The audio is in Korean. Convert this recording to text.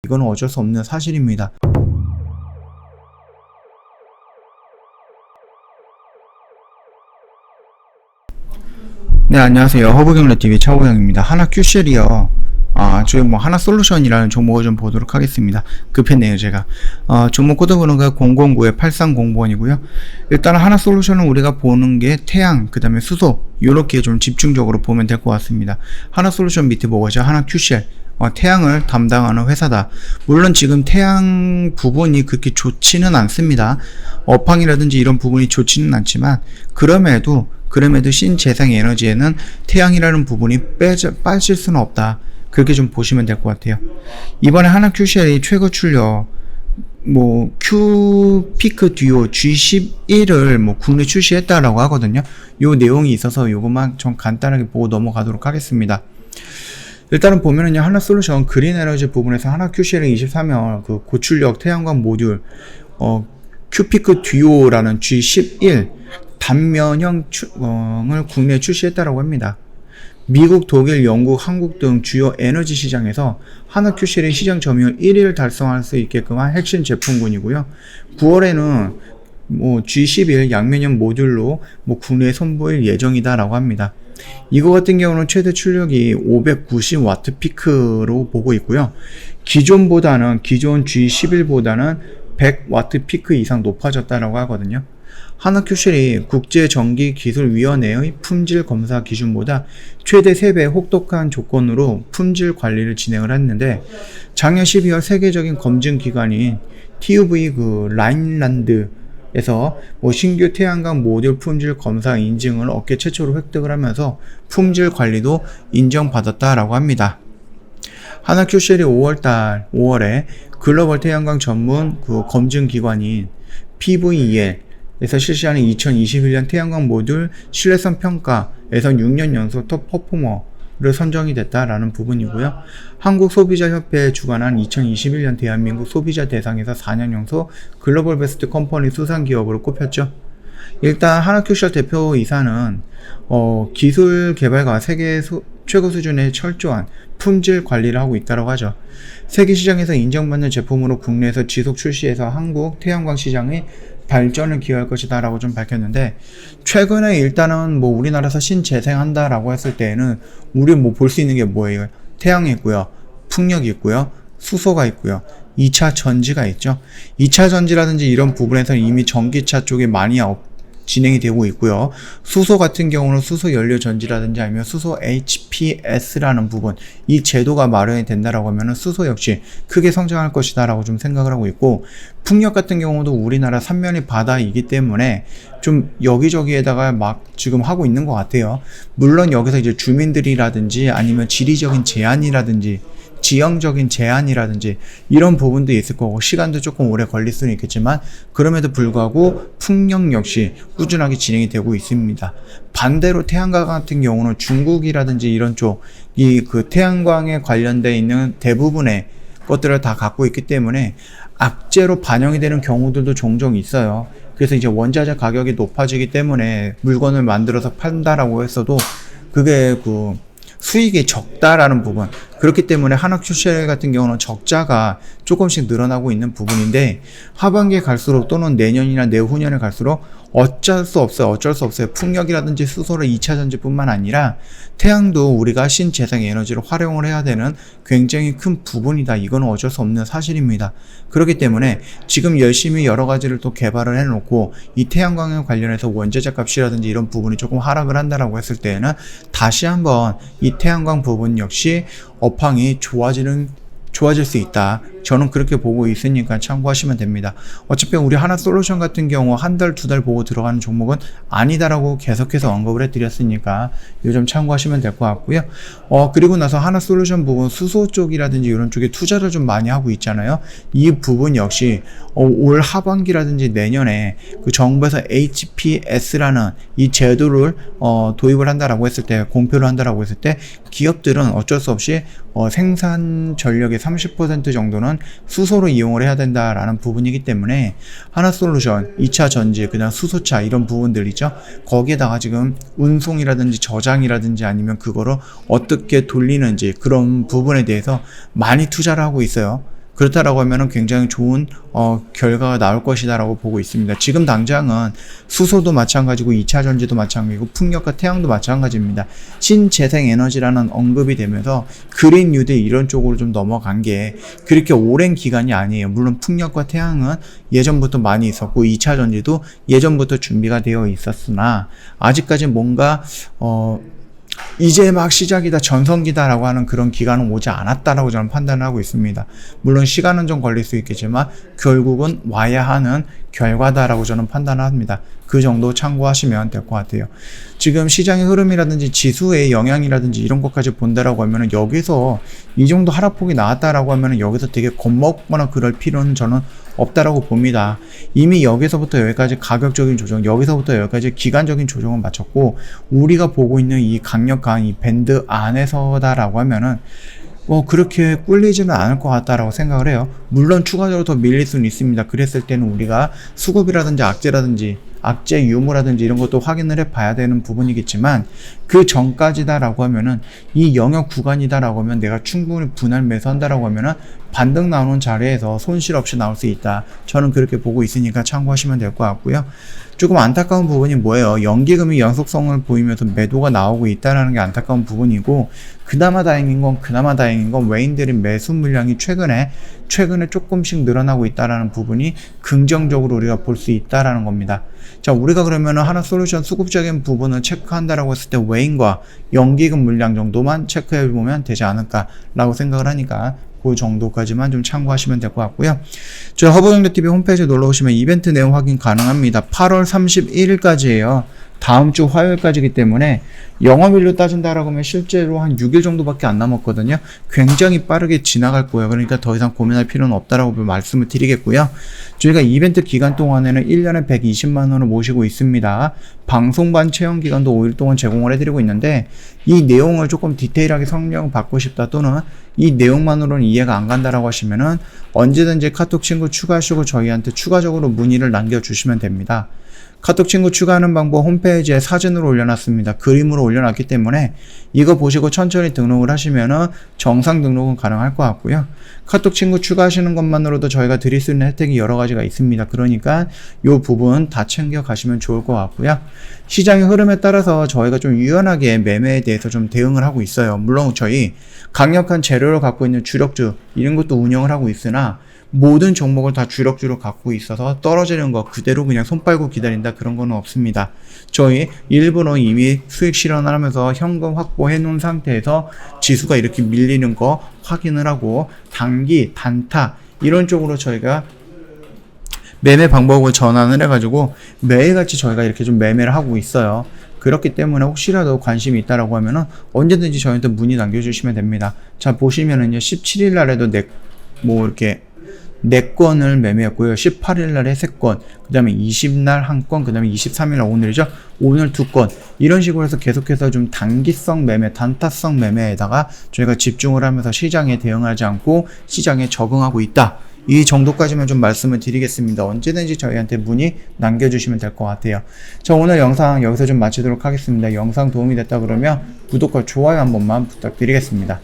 이건 어쩔 수 없는 사실입니다. 네, 안녕하세요. 허브경제TV 차호경입니다. 하나 QCL이요. 저희 하나솔루션이라는 종목을 좀 보도록 하겠습니다. 급했네요, 제가. 종목 코드 번호가 009-8300번이고요. 일단 하나솔루션은 우리가 보는 게 태양, 그 다음에 수소, 요렇게 좀 집중적으로 보면 될 것 같습니다. 하나솔루션 밑에 뭐가죠? 하나 QCL. 태양을 담당하는 회사다. 물론 지금 태양 부분이 그렇게 좋지는 않습니다. 업황이라든지 이런 부분이 좋지는 않지만, 그럼에도 신재생에너지에는 태양이라는 부분이 빠질 수는 없다. 그렇게 좀 보시면 될 것 같아요. 이번에 하나 QCL이 최고 출력 큐피크 듀오 G11을 국내 출시했다라고 하거든요. 요 내용이 있어서 요것만 좀 간단하게 보고 넘어가도록 하겠습니다. 일단은 보면은요, 하나솔루션 그린 에너지 부분에서 하나 QCL이 23년 그 고출력 태양광 모듈 큐피크 듀오라는 G11 단면형을 국내에 출시했다라고 합니다. 미국, 독일, 영국, 한국 등 주요 에너지 시장에서 하나 QCL이 시장 점유율 1위를 달성할 수 있게끔 한 핵심 제품군이고요. 9월에는 G11 양면형 모듈로 국내에 선보일 예정이다라고 합니다. 이거 같은 경우는 최대 출력이 590W 피크로 보고 있고요. 기존 G11보다는 100W 피크 이상 높아졌다라고 하거든요. 하나 QCL이 국제전기기술위원회의 품질 검사 기준보다 최대 3배 혹독한 조건으로 품질 관리를 진행을 했는데, 작년 12월 세계적인 검증 기관인 TÜV 라인란드에서 신규 태양광 모듈 품질 검사 인증을 업계 최초로 획득을 하면서 품질 관리도 인정받았다라고 합니다. 하나 QCL이 5월에 글로벌 태양광 전문 검증 기관인 PVEL 에서 실시하는 2021년 태양광 모듈 신뢰성 평가에서 6년 연속 톱 퍼포머를 선정이 됐다라는 부분이고요. 한국소비자협회에 주관한 2021년 대한민국 소비자 대상에서 4년 연속 글로벌 베스트 컴퍼니 수상 기업으로 꼽혔죠. 일단 하나 QCL 대표이사는 기술 개발과 세계 최고 수준의 철저한 품질 관리를 하고 있다고 하죠. 세계 시장에서 인정받는 제품으로 국내에서 지속 출시해서 한국 태양광 시장의 발전을 기여할 것이다 라고 좀 밝혔는데, 최근에 일단은 우리나라에서 신재생한다 라고 했을 때에는 우리 볼 수 있는 게 뭐예요? 태양이 있고요, 풍력이 있고요, 수소가 있고요, 2차 전지가 있죠. 2차 전지라든지 이런 부분에서는 이미 전기차 쪽에 많이 진행이 되고 있고요. 수소 같은 경우는 수소 연료 전지라든지 아니면 수소 HPS라는 부분, 이 제도가 마련이 된다라고 하면은 수소 역시 크게 성장할 것이다라고 좀 생각을 하고 있고, 풍력 같은 경우도 우리나라 삼면이 바다이기 때문에 좀 여기저기에다가 지금 하고 있는 것 같아요. 물론 여기서 이제 주민들이라든지 아니면 지리적인 제한이라든지 지형적인 제한이라든지 이런 부분도 있을 거고, 시간도 조금 오래 걸릴 수는 있겠지만, 그럼에도 불구하고 풍력 역시 꾸준하게 진행이 되고 있습니다. 반대로 태양광 같은 경우는 중국이라든지 이런 쪽이 태양광에 관련되어 있는 대부분의 것들을 다 갖고 있기 때문에 악재로 반영이 되는 경우들도 종종 있어요. 그래서 이제 원자재 가격이 높아지기 때문에 물건을 만들어서 판다라고 했어도 그게 수익이 적다라는 부분, 그렇기 때문에 하나 QCL 같은 경우는 적자가 조금씩 늘어나고 있는 부분인데, 하반기에 갈수록 또는 내년이나 내후년에 갈수록 어쩔 수 없어요. 풍력이라든지 수소를 2차 전지뿐만 아니라 태양도 우리가 신재생 에너지를 활용을 해야 되는 굉장히 큰 부분이다. 이거는 어쩔 수 없는 사실입니다. 그렇기 때문에 지금 열심히 여러 가지를 또 개발을 해놓고 이 태양광에 관련해서 원자재 값이라든지 이런 부분이 조금 하락을 한다라고 했을 때에는 다시 한번 이 태양광 부분 역시 업황이 좋아질 수 있다. 저는 그렇게 보고 있으니까 참고하시면 됩니다. 어차피 우리 하나솔루션 같은 경우 한 달, 두 달 보고 들어가는 종목은 아니다라고 계속해서 언급을 해드렸으니까 이 점 참고하시면 될 것 같고요. 그리고 나서 하나솔루션 부분 수소 쪽이라든지 이런 쪽에 투자를 좀 많이 하고 있잖아요. 이 부분 역시 올 하반기라든지 내년에 정부에서 HPS라는 이 제도를 도입을 한다라고 했을 때, 공표를 한다라고 했을 때 기업들은 어쩔 수 없이 생산 전력의 30% 정도는 수소로 이용을 해야 된다라는 부분이기 때문에 하나솔루션, 2차 전지, 그다음 수소차 이런 부분들 있죠. 거기에다가 지금 운송이라든지 저장이라든지 아니면 그거를 어떻게 돌리는지 그런 부분에 대해서 많이 투자를 하고 있어요. 그렇다라고 하면은 굉장히 좋은 결과가 나올 것이다라고 보고 있습니다. 지금 당장은 수소도 마찬가지고 2차 전지도 마찬가지고 풍력과 태양도 마찬가지입니다. 신재생 에너지라는 언급이 되면서 그린 뉴딜 이런 쪽으로 좀 넘어간 게 그렇게 오랜 기간이 아니에요. 물론 풍력과 태양은 예전부터 많이 있었고 2차 전지도 예전부터 준비가 되어 있었으나 아직까지 뭔가 이제 막 시작이다, 전성기다라고 하는 그런 기간은 오지 않았다라고 저는 판단을 하고 있습니다. 물론 시간은 좀 걸릴 수 있겠지만 결국은 와야 하는 결과다라고 저는 판단을 합니다. 그 정도 참고하시면 될 것 같아요. 지금 시장의 흐름이라든지 지수의 영향이라든지 이런 것까지 본다라고 하면은 여기서 이 정도 하락폭이 나왔다라고 하면은 여기서 되게 겁먹거나 그럴 필요는 저는 없다라고 봅니다. 이미 여기서부터 여기까지 가격적인 조정, 여기서부터 여기까지 기간적인 조정을 마쳤고 우리가 보고 있는 이 강력한 이 밴드 안에서다라고 하면은 그렇게 꿀리지는 않을 것 같다라고 생각을 해요. 물론 추가적으로 더 밀릴 수는 있습니다. 그랬을 때는 우리가 수급이라든지 악재 유무라든지 이런 것도 확인을 해 봐야 되는 부분이겠지만 그 전까지다라고 하면은 이 영역 구간이다라고 하면 내가 충분히 분할 매수한다라고 하면은 반등 나오는 자리에서 손실 없이 나올 수 있다. 저는 그렇게 보고 있으니까 참고하시면 될 것 같고요. 조금 안타까운 부분이 뭐예요? 연기금이 연속성을 보이면서 매도가 나오고 있다는 게 안타까운 부분이고 그나마 다행인 건 외인들의 매수 물량이 최근에 조금씩 늘어나고 있다는 부분이 긍정적으로 우리가 볼 수 있다는 겁니다. 자, 우리가 그러면은 하나솔루션 수급적인 부분을 체크한다라고 했을 때 외인과 연기금 물량 정도만 체크해 보면 되지 않을까라고 생각을 하니까 그 정도까지만 좀 참고하시면 될 것 같고요. 저희 허브경제TV 홈페이지에 놀러오시면 이벤트 내용 확인 가능합니다. 8월 31일까지예요. 다음 주 화요일까지이기 때문에 영업일로 따진다라고 하면 실제로 한 6일 정도밖에 안 남았거든요. 굉장히 빠르게 지나갈 거예요. 그러니까 더 이상 고민할 필요는 없다라고 말씀을 드리겠고요. 저희가 이벤트 기간 동안에는 1년에 120만 원을 모시고 있습니다. 방송반 체험 기간도 5일 동안 제공을 해드리고 있는데 이 내용을 조금 디테일하게 설명 받고 싶다 또는 이 내용만으로는 이해가 안 간다라고 하시면은 언제든지 카톡 친구 추가하시고 저희한테 추가적으로 문의를 남겨주시면 됩니다. 카톡 친구 추가하는 방법 홈페이지에 사진으로 올려놨습니다. 그림으로 올려놨기 때문에 이거 보시고 천천히 등록을 하시면은 정상 등록은 가능할 것 같고요. 카톡 친구 추가하시는 것만으로도 저희가 드릴 수 있는 혜택이 여러 가지가 있습니다. 그러니까 이 부분 다 챙겨 가시면 좋을 것 같고요. 시장의 흐름에 따라서 저희가 좀 유연하게 매매에 대해서 좀 대응을 하고 있어요. 물론 저희 강력한 재료를 갖고 있는 주력주 이런 것도 운영을 하고 있으나 모든 종목을 다 주력주로 갖고 있어서 떨어지는 거 그대로 그냥 손 빨고 기다린다 그런 거는 없습니다. 저희 일부러 이미 수익 실현을 하면서 현금 확보해 놓은 상태에서 지수가 이렇게 밀리는 거 확인을 하고 단기, 단타 이런 쪽으로 저희가 매매 방법을 전환을 해가지고 매일같이 저희가 이렇게 좀 매매를 하고 있어요. 그렇기 때문에 혹시라도 관심이 있다라고 하면은 언제든지 저희한테 문의 남겨주시면 됩니다. 자, 보시면은요 17일 날에도 이렇게 4건을 매매했고요. 18일 날에 3건, 그 다음에 20날 1건, 그 다음에 23일 날 오늘이죠. 오늘 2건. 이런 식으로 해서 계속해서 좀 단기성 매매, 단타성 매매에다가 저희가 집중을 하면서 시장에 대응하지 않고 시장에 적응하고 있다. 이 정도까지만 좀 말씀을 드리겠습니다. 언제든지 저희한테 문의 남겨주시면 될 것 같아요. 자, 오늘 영상 여기서 좀 마치도록 하겠습니다. 영상 도움이 됐다 그러면 구독과 좋아요 한 번만 부탁드리겠습니다.